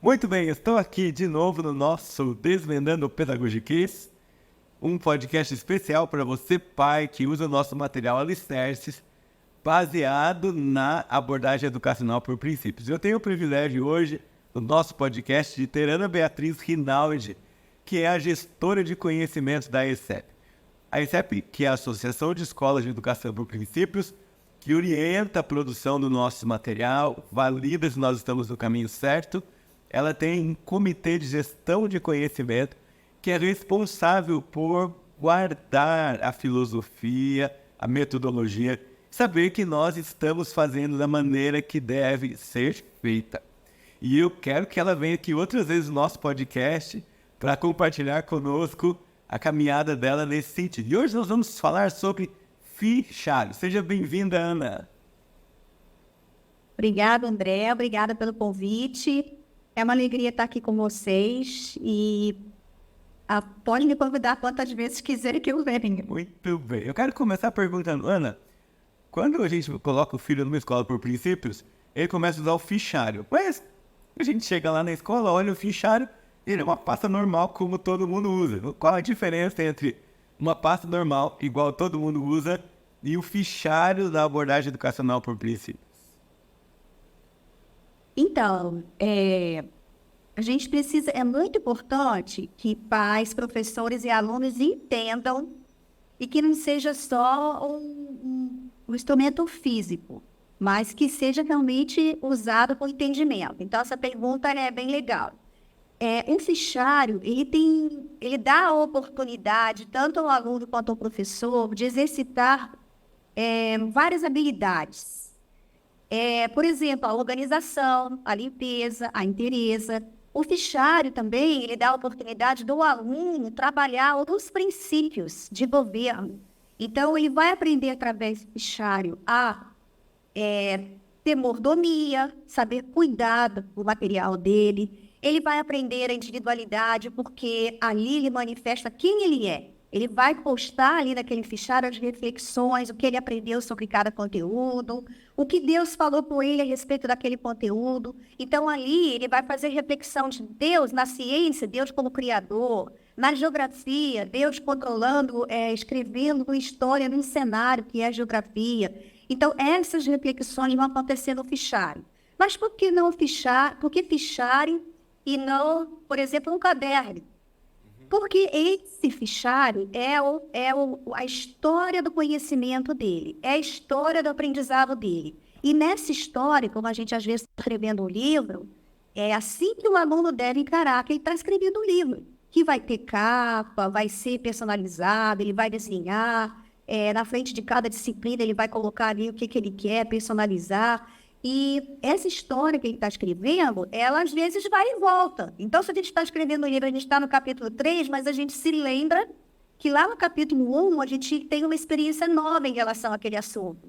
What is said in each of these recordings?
Muito bem, estou aqui de novo no nosso Desvendando Pedagogiquês, um podcast especial para você, pai, que usa o nosso material Alicerces, baseado na abordagem educacional por princípios. Eu tenho o privilégio hoje, no nosso podcast, de ter Ana Beatriz Rinaldi, que é a gestora de conhecimento da ESEP. A ESEP, que é a Associação de Escolas de Educação por Princípios, que orienta a produção do nosso material, valida se nós estamos no caminho certo. Ela tem um comitê de gestão de conhecimento que é responsável por guardar a filosofia, a metodologia, saber que nós estamos fazendo da maneira que deve ser feita. E eu quero que ela venha aqui outras vezes no nosso podcast para compartilhar conosco a caminhada dela nesse sentido. E hoje nós vamos falar sobre fichário. Seja bem-vinda, Ana. Obrigada, André. Obrigada pelo convite. É uma alegria estar aqui com vocês e pode me convidar quantas vezes quiser que eu venha. Muito bem. Eu quero começar perguntando, Ana, quando a gente coloca o filho numa escola por princípios, ele começa a usar o fichário. Mas a gente chega lá na escola, olha o fichário, ele é uma pasta normal como todo mundo usa. Qual a diferença entre uma pasta normal, igual todo mundo usa, e o fichário da abordagem educacional por princípios? Então, a gente precisa, é muito importante que pais, professores e alunos entendam e que não seja só um instrumento físico, mas que seja realmente usado com entendimento. Então, essa pergunta é bem legal. Um fichário, ele dá a oportunidade, tanto ao aluno quanto ao professor, de exercitar várias habilidades. Por exemplo, a organização, a limpeza, a inteireza. O fichário também, ele dá a oportunidade do aluno trabalhar outros princípios de governo. Então, ele vai aprender através do fichário a ter mordomia, saber cuidar do material dele. Ele vai aprender a individualidade, porque ali ele manifesta quem ele é. Ele vai postar ali naquele fichário as reflexões, o que ele aprendeu sobre cada conteúdo, o que Deus falou com ele a respeito daquele conteúdo. Então, ali ele vai fazer reflexão de Deus na ciência, Deus como criador, na geografia, Deus controlando, escrevendo história num cenário que é a geografia. Então, essas reflexões vão acontecer no fichário. Mas por que não fichário? Por que fichário e não, por exemplo, um caderno? Porque esse fichário é a história do conhecimento dele, é a história do aprendizado dele. E nessa história, como a gente às vezes está escrevendo um livro, é assim que o aluno deve encarar que ele está escrevendo um livro, que vai ter capa, vai ser personalizado, ele vai desenhar, na frente de cada disciplina ele vai colocar ali o que ele quer, personalizar. E essa história que ele está escrevendo, ela às vezes vai e volta. Então, se a gente está escrevendo um livro, a gente está no capítulo 3, mas a gente se lembra que lá no capítulo 1, a gente tem uma experiência nova em relação àquele assunto.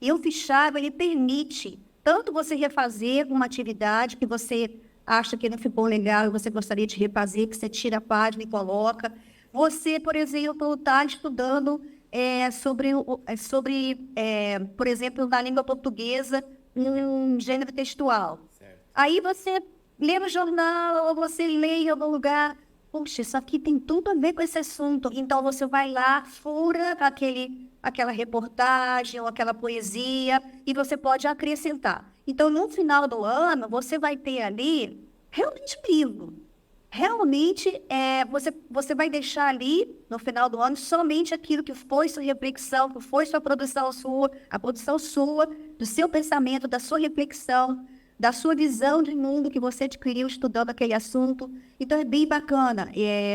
E o fichário, ele permite tanto você refazer uma atividade que você acha que não ficou legal e você gostaria de refazer, que você tira a página e coloca. Você, por exemplo, está estudando por exemplo, na língua portuguesa, um gênero textual. Certo. Aí você lê no jornal ou você lê em algum lugar, puxa, isso aqui tem tudo a ver com esse assunto. Então você vai lá, fura aquela reportagem ou aquela poesia e você pode acrescentar. Então, no final do ano, você vai ter ali realmente um livro. Realmente, você vai deixar ali, no final do ano, somente aquilo que foi sua reflexão, que foi sua produção sua, a produção sua, do seu pensamento, da sua reflexão, da sua visão de mundo que você adquiriu estudando aquele assunto. Então, é bem bacana,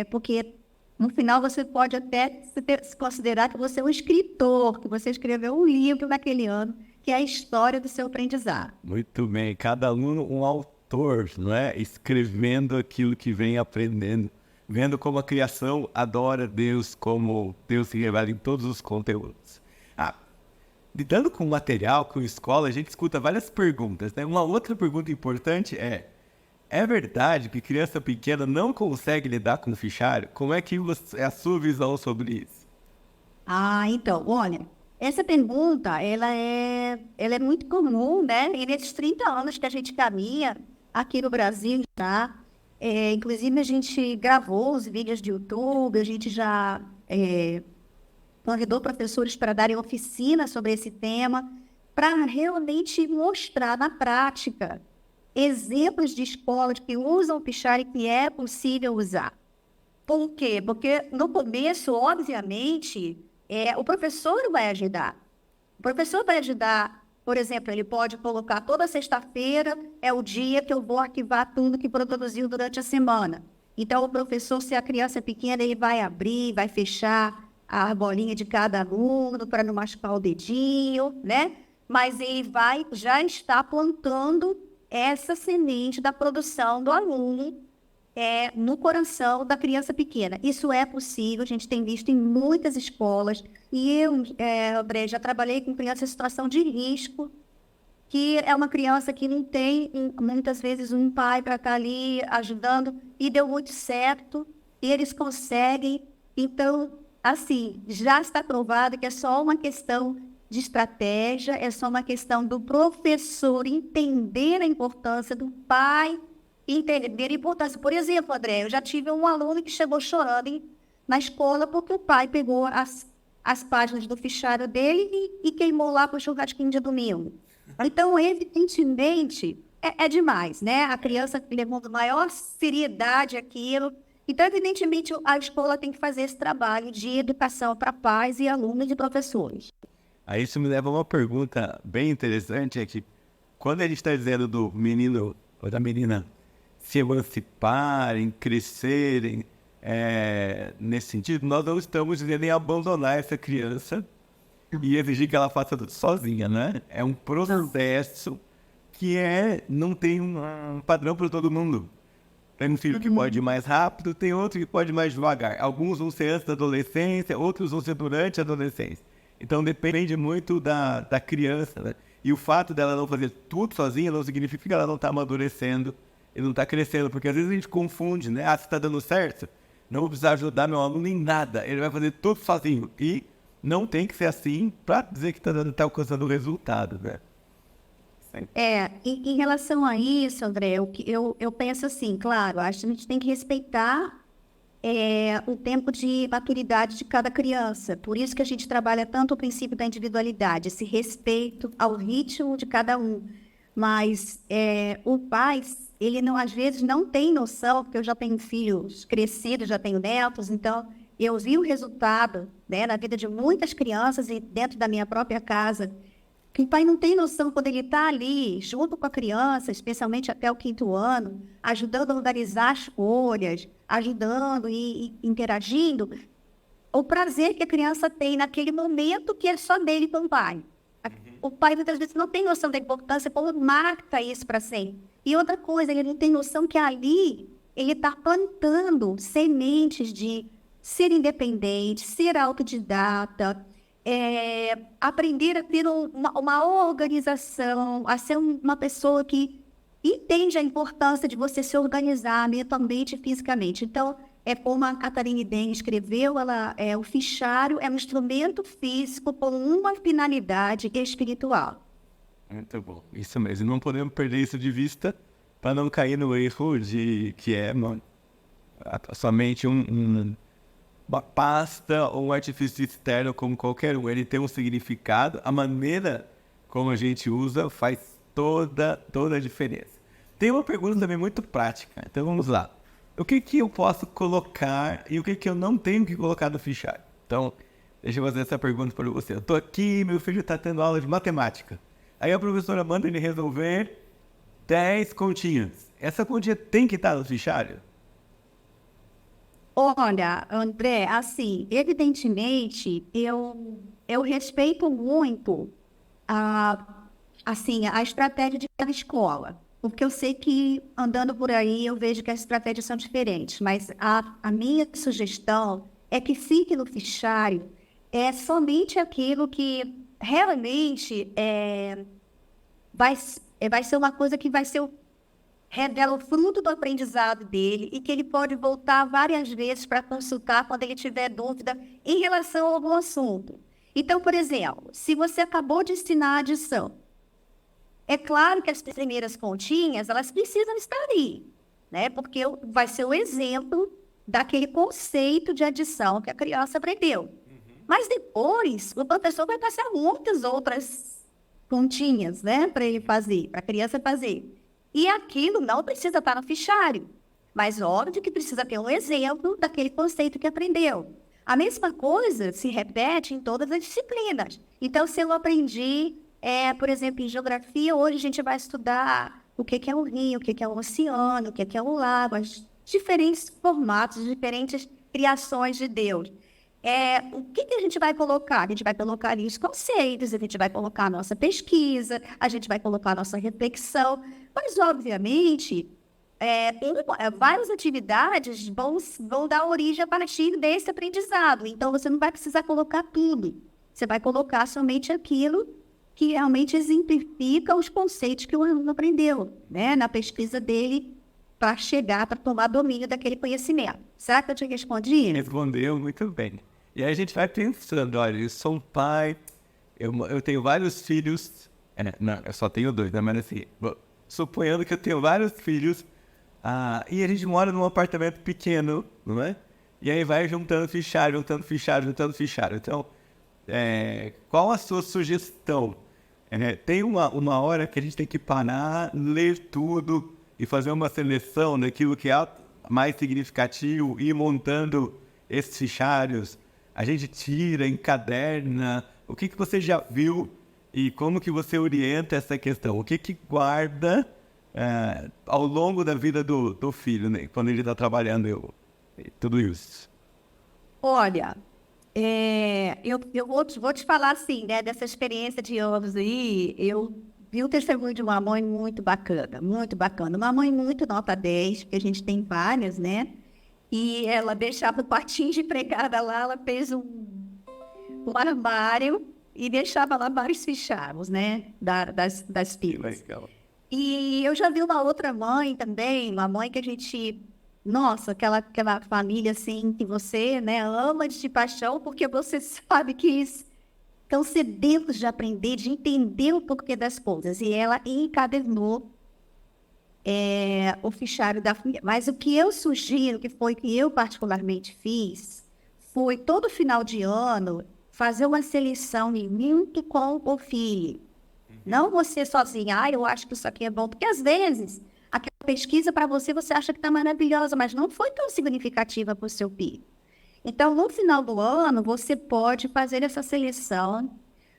porque no final você pode até se considerar que você é um escritor, que você escreveu um livro naquele ano, que é a história do seu aprendizado. Muito bem, cada aluno um autor, não é? Escrevendo aquilo que vem aprendendo, vendo como a criação adora Deus, como Deus se revela em todos os conteúdos. Lidando com material, com escola, a gente escuta várias perguntas, né? Uma outra pergunta importante é verdade que criança pequena não consegue lidar com o fichário? Como é que é a sua visão sobre isso? Então, olha, essa pergunta, ela é muito comum, né? E nesses 30 anos que a gente caminha, aqui no Brasil, tá? Inclusive, a gente gravou os vídeos de YouTube, a gente já convidou professores para darem oficina sobre esse tema, para realmente mostrar na prática exemplos de escolas que usam o fichário que é possível usar. Por quê? Porque no começo, obviamente, o professor vai ajudar. O professor vai ajudar, por exemplo, ele pode colocar toda sexta-feira é o dia que eu vou arquivar tudo que produziu durante a semana. Então, o professor, se a criança é pequena, ele vai abrir, vai fechar a bolinha de cada aluno para não machucar o dedinho, né? Mas ele vai já estar plantando essa semente da produção do aluno no coração da criança pequena. Isso é possível, a gente tem visto em muitas escolas. E eu, André, já trabalhei com crianças em situação de risco, que é uma criança que não tem, muitas vezes, um pai para estar ali ajudando, e deu muito certo, e eles conseguem. Então, assim, já está provado que é só uma questão de estratégia, é só uma questão do professor entender a importância do pai, entender a importância. Por exemplo, André, eu já tive um aluno que chegou chorando na escola porque o pai pegou as páginas do fichário dele e queimou lá para o churrasquinho de domingo. Então, evidentemente, é demais, né? A criança levando maior seriedade aquilo. Então, evidentemente, a escola tem que fazer esse trabalho de educação para pais e alunos e professores. Aí isso me leva a uma pergunta bem interessante, é que quando a gente está dizendo do menino ou da menina se emanciparem, crescerem, nesse sentido, nós não estamos dizendo em abandonar essa criança e exigir que ela faça tudo sozinha, né? É um processo que não tem um padrão para todo mundo. Tem um filho que pode ir mais rápido, tem outro que pode ir mais devagar. Alguns vão ser antes da adolescência, outros vão ser durante a adolescência. Então depende muito da criança, né? E o fato dela não fazer tudo sozinha não significa que ela não está amadurecendo e não está crescendo, porque às vezes a gente confunde, né? Ah, se está dando certo, não vou precisar ajudar meu aluno em nada, ele vai fazer tudo sozinho. E não tem que ser assim para dizer que está alcançando o resultado, né? Em relação a isso, André, eu penso assim, claro, acho que a gente tem que respeitar o tempo de maturidade de cada criança. Por isso que a gente trabalha tanto o princípio da individualidade, esse respeito ao ritmo de cada um. Mas o pai, ele não, às vezes não tem noção, porque eu já tenho filhos crescidos, já tenho netos, então eu vi o resultado, né, na vida de muitas crianças e dentro da minha própria casa, que o pai não tem noção quando ele está ali, junto com a criança, especialmente até o 5º ano, ajudando a organizar as folhas, ajudando e interagindo, o prazer que a criança tem naquele momento que é só dele com o pai. O pai, muitas vezes, não tem noção da importância, como marca isso para sempre. E outra coisa, ele não tem noção que ali ele está plantando sementes de ser independente, ser autodidata, aprender a ter uma organização, a ser uma pessoa que entende a importância de você se organizar mentalmente e fisicamente. Então, como a Catharine Den escreveu, o fichário é um instrumento físico com uma finalidade espiritual. Muito bom, isso mesmo. Não podemos perder isso de vista para não cair no erro de que somente uma pasta ou um artifício externo como qualquer um. Ele tem um significado, a maneira como a gente usa faz toda a diferença. Tem uma pergunta também muito prática, então vamos lá. O que eu posso colocar e o que eu não tenho que colocar no fichário? Então, deixa eu fazer essa pergunta para você. Eu estou aqui, meu filho está tendo aula de matemática. Aí a professora manda ele resolver 10 continhas. Essa continha tem que estar no fichário? Olha, André, assim, evidentemente, eu respeito muito a estratégia de cada escola, porque eu sei que, andando por aí, eu vejo que as estratégias são diferentes, mas a minha sugestão é que fique no fichário somente aquilo que realmente vai ser uma coisa que revela o fruto do aprendizado dele e que ele pode voltar várias vezes para consultar quando ele tiver dúvida em relação a algum assunto. Então, por exemplo, se você acabou de ensinar a adição, É claro que as primeiras pontinhas, elas precisam estar ali, né? Porque vai ser o exemplo daquele conceito de adição que a criança aprendeu. Mas depois, o professor vai passar muitas outras pontinhas, né? Para ele fazer, para a criança fazer. E aquilo não precisa estar no fichário. Mas óbvio que precisa ter um exemplo daquele conceito que aprendeu. A mesma coisa se repete em todas as disciplinas. Então, se eu aprendi, por exemplo, em geografia, hoje a gente vai estudar o que é um rio, o que é um oceano, o que é um lago, os diferentes formatos, diferentes criações de Deus. O que a gente vai colocar? A gente vai colocar ali os conceitos, a gente vai colocar a nossa pesquisa, a gente vai colocar a nossa reflexão, mas, obviamente, várias atividades vão dar origem a partir desse aprendizado. Então, você não vai precisar colocar tudo. Você vai colocar somente aquilo que realmente exemplifica os conceitos que o aluno aprendeu, né, na pesquisa dele, para tomar domínio daquele conhecimento. Será que eu te respondi? Respondeu muito bem. E aí a gente vai pensando, olha, eu sou um pai, eu tenho vários filhos, não, eu só tenho 2, né? Mas assim, suponhando que eu tenho vários filhos, e a gente mora num apartamento pequeno, não é? E aí vai juntando fichário. Então, qual a sua sugestão? Tem uma hora que a gente tem que parar, ler tudo e fazer uma seleção daquilo que é mais significativo e ir montando esses fichários. A gente tira, encaderna. O que você já viu e como que você orienta essa questão? O que guarda ao longo da vida do filho, né? Quando ele está trabalhando tudo isso? Olha, eu vou te falar assim, né, dessa experiência de anos aí. Eu vi o testemunho de uma mãe muito bacana, muito bacana. Uma mãe muito nota 10, porque a gente tem várias, né? E ela deixava o quartinho de empregada lá, ela fez um armário e deixava lá vários fichários, né, das filhas. Legal. E eu já vi uma outra mãe também, uma mãe que a gente... Nossa, aquela família, assim, que você, né, ama de paixão, porque você sabe que estão sedentos de aprender, de entender o porquê das coisas. E ela encadernou o fichário da família. Mas o que eu sugiro, que foi que eu particularmente fiz, foi todo final de ano fazer uma seleção junto com o filho. Não você sozinha, eu acho que isso aqui é bom, porque às vezes aquela pesquisa para você acha que está maravilhosa, mas não foi tão significativa para o seu filho. Então, no final do ano, você pode fazer essa seleção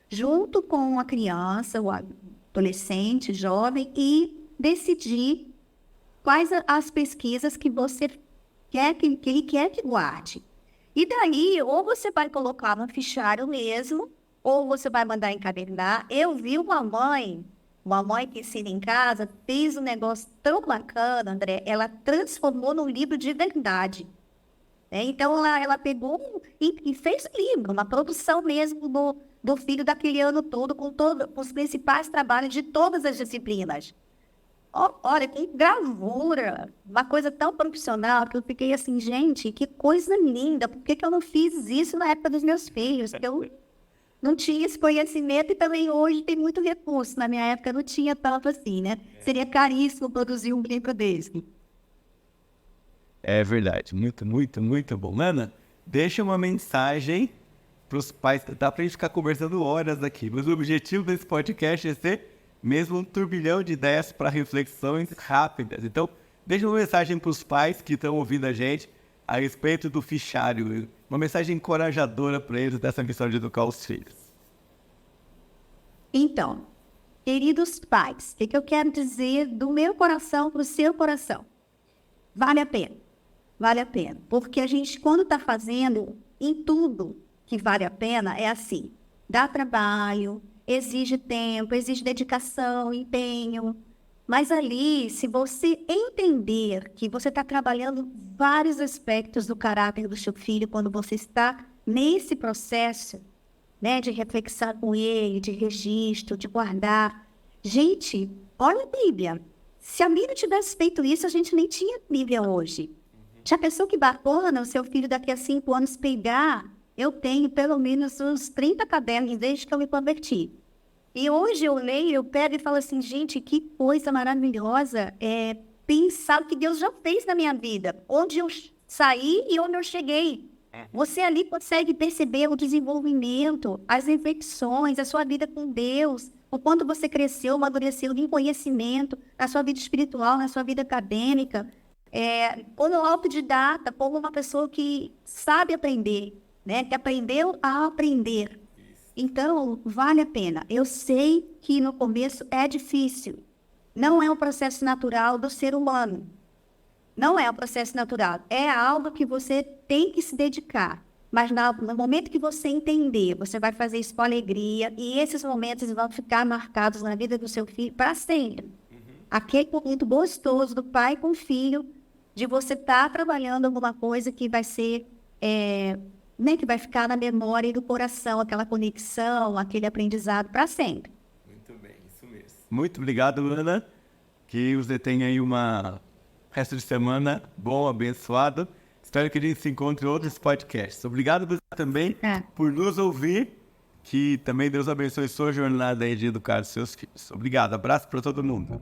junto com a criança, o adolescente, jovem, e decidir quais as pesquisas que você quer que ele quer que guarde. E daí, ou você vai colocar no fichário mesmo, ou você vai mandar encadernar. Eu vi uma mãe que ensina em casa, fez um negócio tão bacana, André, ela transformou num livro de verdade. Então, ela pegou e fez um livro, uma produção mesmo do filho daquele ano todo, com os principais trabalhos de todas as disciplinas. Olha, que gravura, uma coisa tão profissional que eu fiquei assim, gente, que coisa linda, por que eu não fiz isso na época dos meus filhos? Porque eu não tinha esse conhecimento e também hoje tem muito recurso. Na minha época não tinha tanto assim, né? Seria caríssimo produzir um livro desse. É verdade, muito, muito, muito bom. Ana, deixa uma mensagem para os pais. Dá para a gente ficar conversando horas aqui, mas o objetivo desse podcast é ser mesmo um turbilhão de ideias para reflexões rápidas. Então, deixa uma mensagem para os pais que estão ouvindo a gente a respeito do fichário. Uma mensagem encorajadora para eles dessa missão de educar os filhos. Então, queridos pais, o que eu quero dizer do meu coração para o seu coração? Vale a pena. Vale a pena. Porque a gente, quando está fazendo em tudo que vale a pena, é assim. Dá trabalho, exige tempo, exige dedicação, empenho. Mas ali, se você entender que você está trabalhando vários aspectos do caráter do seu filho quando você está nesse processo, né, de reflexão com ele, de registro, de guardar. Gente, olha a Bíblia. Se a Bíblia tivesse feito isso, a gente nem tinha Bíblia hoje. Já pensou que bacana o seu filho daqui a 5 anos pegar? Eu tenho pelo menos uns 30 cadernos desde que eu me converti. E hoje eu leio, eu pego e falo assim, gente, que coisa maravilhosa pensar o que Deus já fez na minha vida, onde eu saí e onde eu cheguei. Você ali consegue perceber o desenvolvimento, as reflexões, a sua vida com Deus, o quanto você cresceu, amadureceu em conhecimento, na sua vida espiritual, na sua vida acadêmica, como autodidata, como uma pessoa que sabe aprender, né? Que aprendeu a aprender. Então, vale a pena. Eu sei que no começo é difícil. Não é um processo natural do ser humano. Não é um processo natural. É algo que você tem que se dedicar. Mas no momento que você entender, você vai fazer isso com alegria. E esses momentos vão ficar marcados na vida do seu filho para sempre. Aquele momento gostoso do pai com o filho, de você estar trabalhando alguma coisa que vai ser... né, que vai ficar na memória e no coração, aquela conexão, aquele aprendizado para sempre. Muito bem, isso mesmo. Muito obrigado, Ana. Que você tenha aí uma resto de semana bom, abençoado. Espero que a gente se encontre em outros podcasts. Obrigado você também por nos ouvir. Que também Deus abençoe sua jornada aí de educar os seus filhos. Obrigado, abraço para todo mundo.